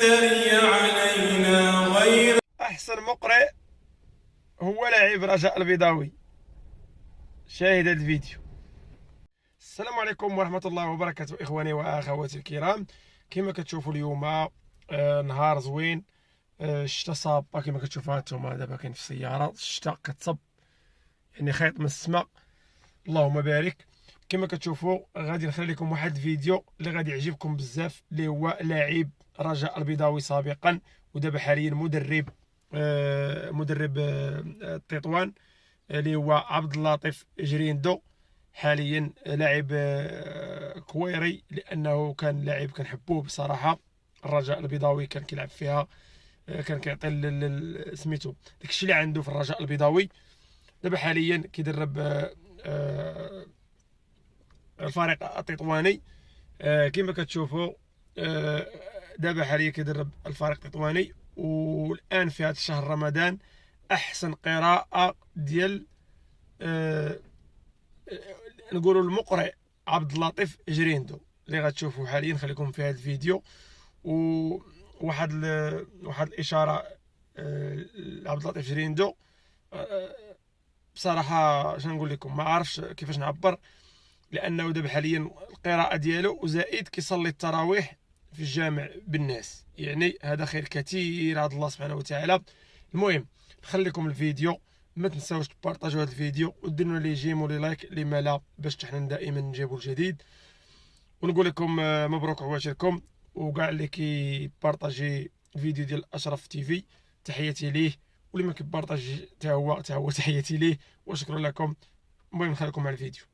يفتري علينا غير. أحسن مقرئ هو لاعب رجاء البيضاوي. شاهد هذا الفيديو. السلام عليكم ورحمة الله وبركاته إخواني وأخواتي الكرام. كما كتشوفوا اليوم نهار زوين، الشتا صابة كما كتشوفوا هانتوما. دابا كاين في السيارة الشتا كتصب، يعني خيط من السماء، اللهم بارك. كما كتشوفوا غادي نخلي لكم واحد الفيديو اللي غادي يعجبكم بزاف، اللي هو لاعب رجاء البيضاوي سابقا ودابا حاليا مدرب تطوان، اللي هو عبد اللطيف جريندو. حاليا لاعب كويري، لانه كان لاعب كنحبوه بصراحه. الرجاء البيضاوي كان كيلعب فيها، كان كيعطي سميتو داكشي اللي عنده في الرجاء البيضاوي. دابا حاليا كيدرب الفريق التطواني. كما كتشوفوا دابا حاليا كيدرب الفريق التطواني. والان في هذا الشهر رمضان احسن قراءه ديال نقولوا المقرئ عبد اللطيف جريندو اللي غتشوفوا حاليا. خليكم في هذا الفيديو. وواحد الاشاره لعبد اللطيف جريندو. بصراحه شنو نقول لكم، ما عارفش كيفاش نعبر، لانه دابا حاليا القراءه ديالو وزائد كيصلي التراويح في الجامع بالناس، يعني هذا خير كثير عند الله سبحانه وتعالى. المهم نخليكم الفيديو، ما تنساوش تبارطاجوا هذا الفيديو وديروا لي جيم ولي لايك لما لا، باش حنا دائما نجيبوا الجديد. ونقول لكم مبروك عواشركم، وكاع اللي كيبارطاجي الفيديو ديال اشرف تيفي تحياتي ليه، واللي ما كيبارطاجي حتى هو تحياتي ليه، وشكرا لكم. المهم نخليكم مع الفيديو.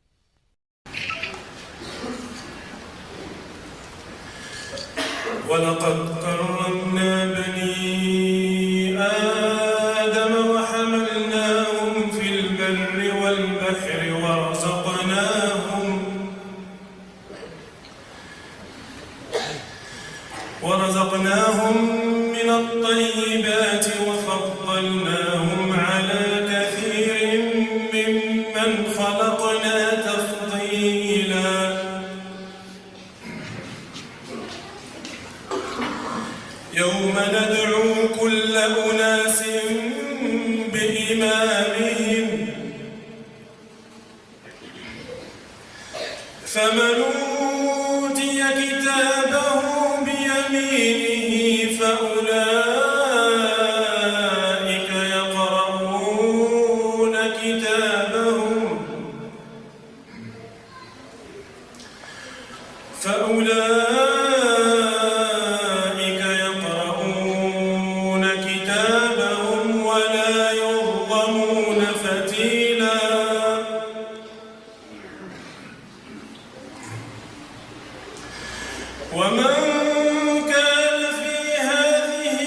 ولقد كرمنا بني آدم وحملناهم في البر والبحر ورزقناهم من الطيبات وفضلناهم على كثير ممن خلقنا تفضيلا. يوم ندعو كل أناس بإمامهم فمن أوتي كتابه بيمينه فأولئك يقرؤون كتابهم ولا يظلمون فتيلا. ومن كان في هذه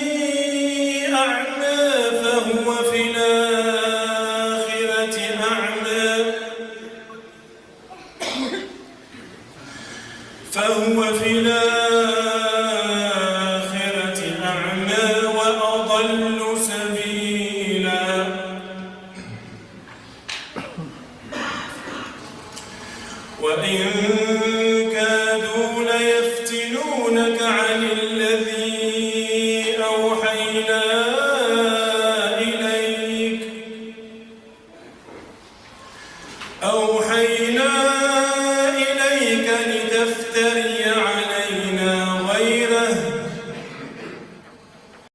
أعمى فهو في الآخرة أعمى وأضل